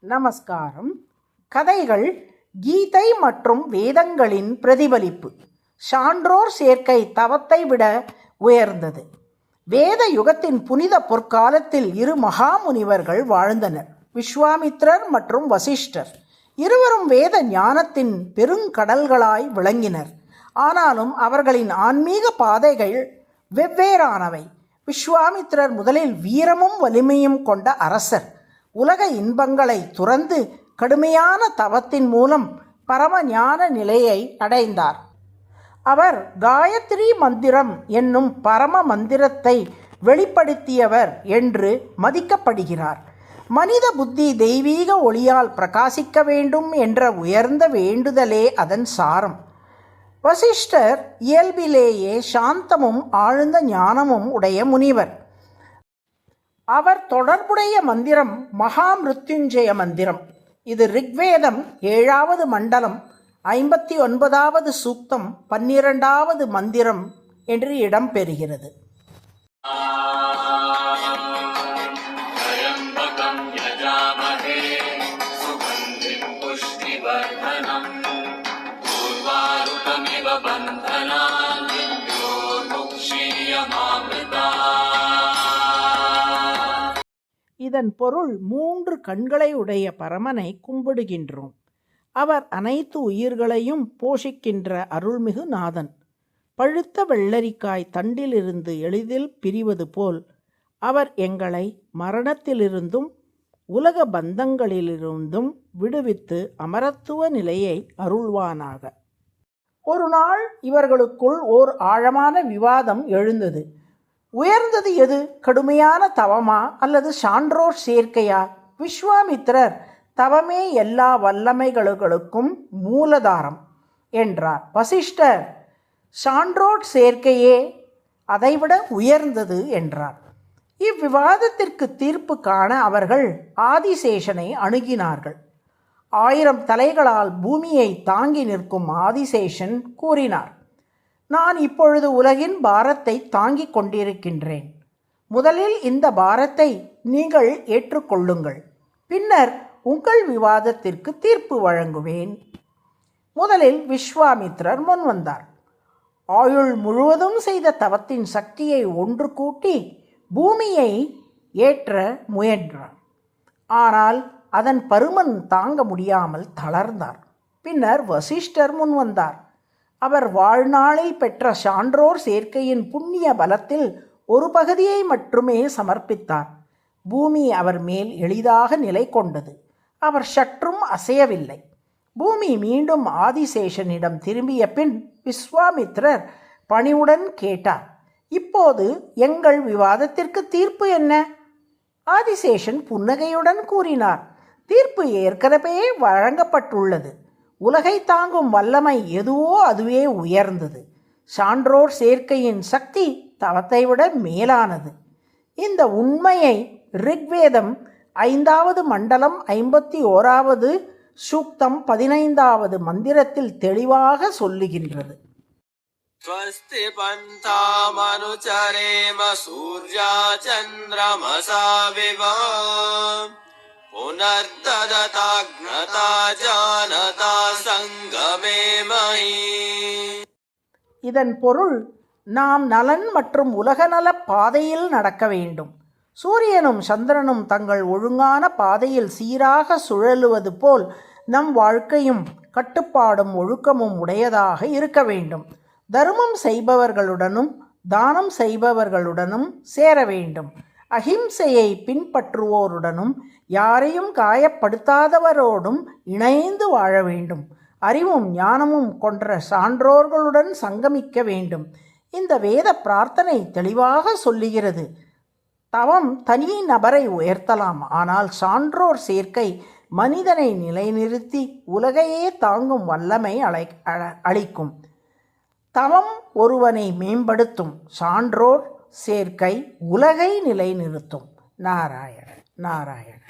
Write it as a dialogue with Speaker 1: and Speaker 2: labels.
Speaker 1: நமஸ்காரம். கதைகள் கீதை மற்றும் வேதங்களின் பிரதிபலிப்பு. சான்றோர் சேர்க்கை தவத்தை விட உயர்ந்தது. வேத யுகத்தின் புனித பொற்காலத்தில் இரு மகாமுனிவர்கள் வாழ்ந்தனர், விஸ்வாமித்ரர் மற்றும் வசிஷ்டர். இருவரும் வேத ஞானத்தின் பெருங்கடல்களாய் விளங்கினர். ஆனாலும் அவர்களின் ஆன்மீக பாதைகள் வெவ்வேறானவை. விஸ்வாமித்ரர் முதலில் வீரமும் வலிமையும் கொண்ட அரசர். உலக இன்பங்களை துறந்து கடுமையான தவத்தின் மூலம் பரம ஞான நிலையை அடைந்தார். அவர் காயத்ரி மந்திரம் என்னும் பரம மந்திரத்தை வெளிப்படுத்தியவர் என்று மதிக்கப்படுகிறார். மனித புத்தி தெய்வீக ஒளியால் பிரகாசிக்க வேண்டும் என்ற உயர்ந்த வேண்டுதலே அதன் சாரம். வசிஷ்டர் இயல்பிலேயே சாந்தமும் ஆழ்ந்த ஞானமும் உடைய முனிவர். அவர் தொடர்புடைய மந்திரம் மகாமிருத்யுஞ்சய மந்திரம். இது ரிக்வேதம் 7வது மண்டலம் 59வது சூக்தம் 12வது மந்திரம் என்று இடம்பெறுகிறது. இதன் பொருள் 3 கண்களை உடைய பரமனை கும்பிடுகின்றோம். அவர் அனைத்து உயிர்களையும் போஷிக்கின்ற அருள்மிகு நாதன். பழுத்த வெள்ளரிக்காய் தண்டிலிருந்து எளிதில் பிரிவது போல் அவர் எங்களை மரணத்திலிருந்தும் உலக பந்தங்களிலிருந்தும் விடுவித்து அமரத்துவ நிலையை அருள்வானாக. ஒரு நாள் இவர்களுக்குள் ஓர் ஆழமான விவாதம் எழுந்தது. உயர்ந்தது எது, கடுமையான தவமா அல்லது சான்றோர் சேர்க்கையா? விஸ்வாமித்திரர் தவமே எல்லா வல்லமைகளுக்கும் மூலதாரம் என்றார். வசிஷ்டர் சான்றோர் சேர்க்கையே அதைவிட உயர்ந்தது என்றார். இவ்விவாதத்திற்கு தீர்ப்பு காண அவர்கள் ஆதிசேஷனை அணுகினார்கள். 1000 தலைகளால் பூமியை தாங்கி நிற்கும் ஆதிசேஷன் கூறினார், நான் இப்பொழுது உலகின் பாரத்தை தாங்கிக் கொண்டிருக்கின்றேன். முதலில் இந்த பாரத்தை நீங்கள் ஏற்றுக்கொள்ளுங்கள். பின்னர் உங்கள் விவாதத்திற்கு தீர்ப்பு வழங்குவேன். முதலில் விஸ்வாமித்திரர் முன்வந்தார். ஆயுள் முழுவதும் செய்த தவத்தின் சக்தியை ஒன்று கூட்டி பூமியை ஏற்ற முயன்றார். ஆனால் அதன் பருமன் தாங்க முடியாமல் தளர்ந்தார். பின்னர் வசிஷ்டர் முன்வந்தார். அவர் வாழ்நாளில் பெற்ற சான்றோர் சேர்க்கையின் புண்ணிய பலத்தில் ஒரு பகுதியை மட்டுமே சமர்ப்பித்தார். பூமி அவர் மேல் எளிதாக நிலை கொண்டது. அவர் சற்றும் அசையவில்லை. பூமி மீண்டும் ஆதிசேஷனிடம் திரும்பிய பின் விஸ்வாமித்திரர் பணிவுடன் கேட்டார், இப்போது எங்கள் விவாதத்திற்கு தீர்ப்பு என்ன? ஆதிசேஷன் புன்னகையுடன் கூறினார், தீர்ப்பு ஏற்கனவே வழங்கப்பட்டுள்ளது. உலகை தாங்கும் வல்லமை எதுவோ அதுவே உயர்ந்தது. சான்றோர் சேர்க்கையின் சக்தி தவத்தை விட மேலானது. இந்த உண்மையை ரிக்வேதம் 5வது மண்டலம் 51வது சூக்தம் 15வது மந்திரத்தில் தெளிவாக சொல்லுகின்றது. ஸ்வஸ்தி பந்தாமனுசரேம சூர்யா சந்திரமசா விவா புனர்தததாக்ஞதா ஜானதா சங்கமே மஹி. இதன் பொருள், நாம் நலன் மற்றும் உலகநல பாதையில் நடக்க வேண்டும். சூரியனும் சந்திரனும் தங்கள் ஒழுங்கான பாதையில் சீராக சுழலுவது போல் நம் வாழ்க்கையும் கட்டுப்பாடும் ஒழுக்கமும் உடையதாக இருக்க வேண்டும். தர்மம் செய்பவர்களுடனும் தானம் செய்பவர்களுடனும் சேர வேண்டும். அஹிம்சையை பின்பற்றுவோருடனும் யாரையும் காயப்படுத்தாதவரோடும் இணைந்து வாழ வேண்டும். அறிவும் ஞானமும் கொன்ற சான்றோர்களுடன் சங்கமிக்க வேண்டும். இந்த வேத பிரார்த்தனை தெளிவாக சொல்லுகிறது, தவம் தனி நபரை உயர்த்தலாம், ஆனால் சான்றோர் சேர்க்கை மனிதனை நிலைநிறுத்தி உலகையே தாங்கும் வல்லமை அளிக்கும். தவம் ஒருவனை மேம்படுத்தும், சான்றோர் சேர்க்கை உலகை நிலைநிறுத்தும். நாராயண நாராயண.